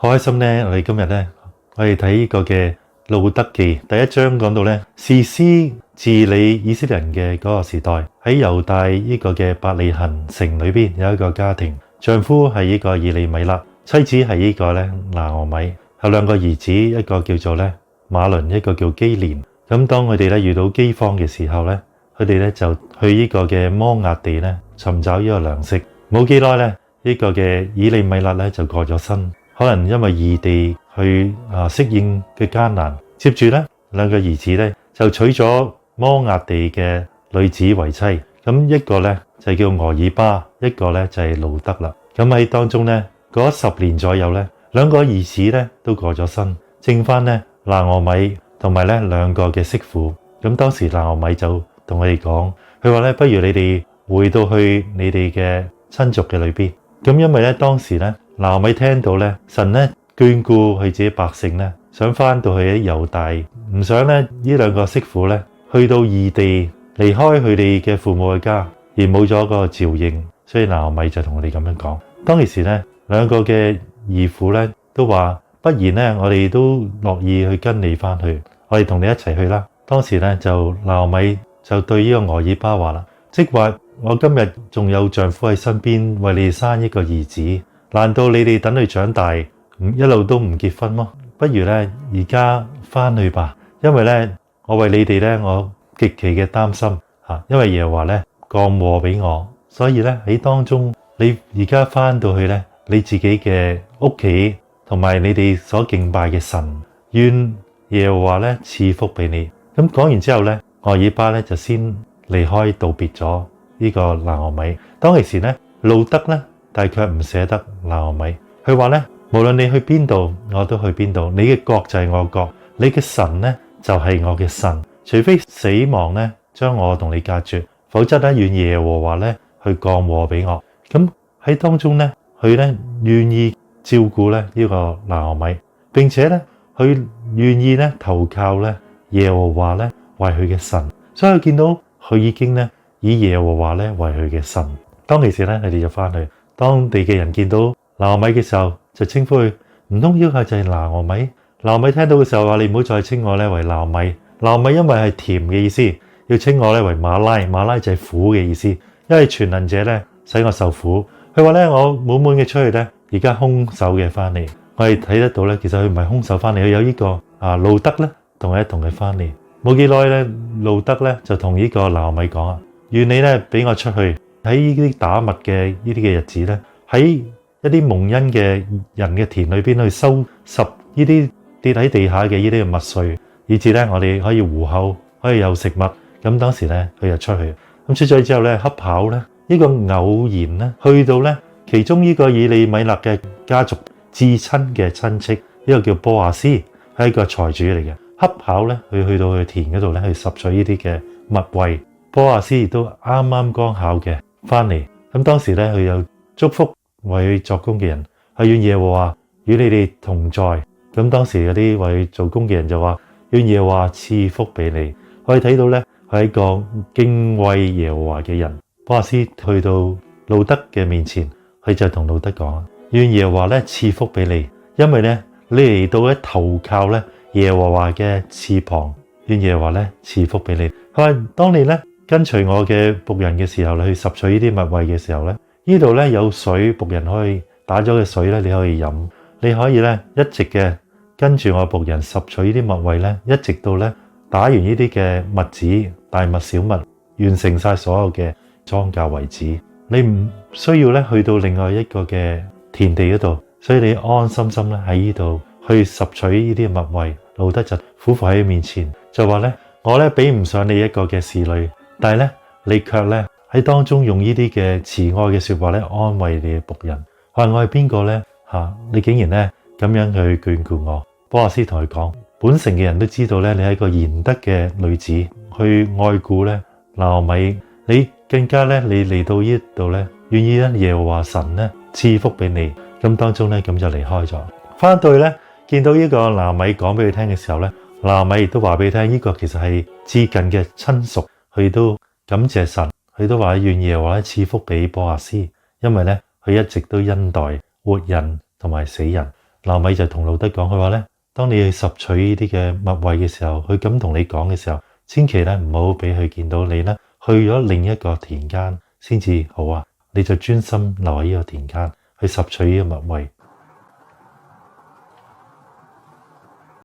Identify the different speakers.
Speaker 1: 好開心呢，我哋今日呢，我哋睇呢個嘅路得記第一章講到呢，士師治理以色列人嘅嗰個時代，喺猶大呢個嘅伯利恆城裏邊有一個家庭，丈夫係呢個以利米勒，妻子係呢個呢拿俄米，有兩個兒子，一個叫做呢馬倫，一個叫基連。咁當佢哋呢遇到饑荒嘅時候呢，佢哋呢就去呢個嘅摩押地呢尋找呢個糧食。冇幾耐呢，呢個嘅以利米勒呢就過咗身。可能因為異地去適應嘅艱難，接住呢兩個兒子呢就娶咗摩押地嘅女子為妻，咁一個呢就叫俄珥巴，一個呢就係路得啦。咁喺當中呢嗰10年左右呢，兩個兒子呢都過咗身，剩翻呢拿俄米同埋呢兩個嘅媳婦。咁當時拿俄米就同佢哋講，佢話呢，不如你哋回到去你哋嘅親族嘅裏邊。咁因為呢當時呢拿俄米聽到咧，神咧眷顧佢自己百姓咧，想翻到去喺猶大，唔想咧呢兩個媳婦咧去到異地，離開佢哋嘅父母嘅家，而冇咗個照應，所以拿俄米就同我哋咁樣講。當其時咧，兩個嘅兒婦咧都話，不然咧我哋都樂意去跟你翻去，我哋同你一齊去啦。當時咧就拿俄米就對呢個俄珥巴話啦，即話我今日仲有丈夫喺身邊，為你生一個兒子。難道你哋等佢長大，一路都唔結婚麼？不如咧而家翻去吧，因為咧我為你哋咧我極其嘅擔心吓，因為耶和華咧降禍俾我，所以咧喺當中你而家翻到去咧你自己嘅屋企同埋你哋所敬拜嘅神，願耶和華咧賜福俾你。咁講完之後咧，俄珥巴咧就先離開道別咗呢個拿俄米。當其時咧路得咧，但係卻唔捨得拿俄米，佢話咧，無論你去邊度，我都去邊度。你嘅國就係我國，你嘅神咧就係我嘅神。除非死亡咧將我同你隔絕，否則咧願耶和華咧去降禍俾我。咁喺當中咧，佢咧願意照顧咧呢個拿俄米，並且咧佢願意咧投靠咧耶和華咧為佢嘅神。所以佢見到佢已經咧以耶和華咧為佢嘅神。當其時咧，佢哋就翻去。當地嘅人見到拿俄米嘅時候，就稱呼佢，唔通要求就係拿俄米？拿俄米聽到嘅時候話：你唔好再稱我咧為拿俄米。拿俄米因為係甜嘅意思，要稱我咧為馬拉。馬拉就係苦嘅意思，因為全能者咧使我受苦。佢話咧：我滿滿嘅出去咧，而家空手嘅翻嚟。我哋睇得到咧，其實佢唔係空手翻嚟，佢有呢個路得咧同佢翻嚟。冇幾耐咧，路得咧就同呢個拿俄米講啊：願你咧俾我出去。喺呢啲打麥嘅呢啲嘅日子咧，喺一啲蒙恩嘅人嘅田裏邊去收拾呢啲跌喺地下嘅呢啲嘅麥穗，以至咧我哋可以糊口，可以有食物。咁當時咧佢就出去，咁出咗之後咧，恰巧咧呢個偶然咧去到咧其中呢個以利米勒嘅家族至親嘅親戚，呢個叫波亞斯，係一個財主嚟嘅。恰巧咧佢去到佢田嗰度咧去拾取呢啲嘅麥穗，波亞斯亦都啱啱剛巧嘅翻嚟。咁當時咧佢又祝福為佢作工嘅人，係願耶和華與你哋同在。咁當時有啲為佢做工嘅人就話：願耶和華賜福俾你。可以睇到咧，佢係一個敬畏耶和華嘅人。波亞斯去到路得嘅面前，佢就同路得講：願耶和華咧賜福俾你，因為咧你嚟到咧投靠咧耶和華嘅翅膀，願耶和華咧賜福俾你。佢話：當你咧跟隨我嘅僕人嘅時候，你去拾取呢啲麥穗嘅時候咧，呢度咧有水，僕人可以打咗嘅水咧，你可以飲。你可以咧一直嘅跟住我僕人拾取呢啲麥穗咧，一直到咧打完呢啲嘅麥子、大麥、小麥，完成晒所有嘅莊稼為止。你唔需要咧去到另外一個嘅田地嗰度，所以你安安心心咧喺呢度去拾取呢啲麥穗。路得就俯伏喺佢面前，就話咧：我咧比唔上你一個嘅侍女。但係咧，你卻咧喺當中用呢啲嘅慈愛嘅說話咧安慰你嘅僕人。話我係邊個咧？你竟然咧咁樣去眷顧我。波亞斯同佢講：本城嘅人都知道咧，你係一個賢德嘅女子，去愛顧咧拿俄米。你更加咧，你嚟到呢度咧，願意咧耶和華神咧賜福俾你。咁當中咧咁就離開咗。翻到去咧，見到呢個拿俄米講俾佢聽嘅時候咧，拿俄米亦都話俾佢聽，呢個其實係至近嘅親屬。佢都感謝神，佢都話願耶和華賜福俾波亞斯，因為咧佢一直都恩待活人同埋死人。拿米就同路德講，佢話咧，當你去拾取呢啲嘅麥穗嘅時候，佢咁同你講嘅時候，千祈咧唔好俾佢見到你咧去咗另一個田間先至好啊！你就專心留喺呢個田間去拾取呢個麥穗。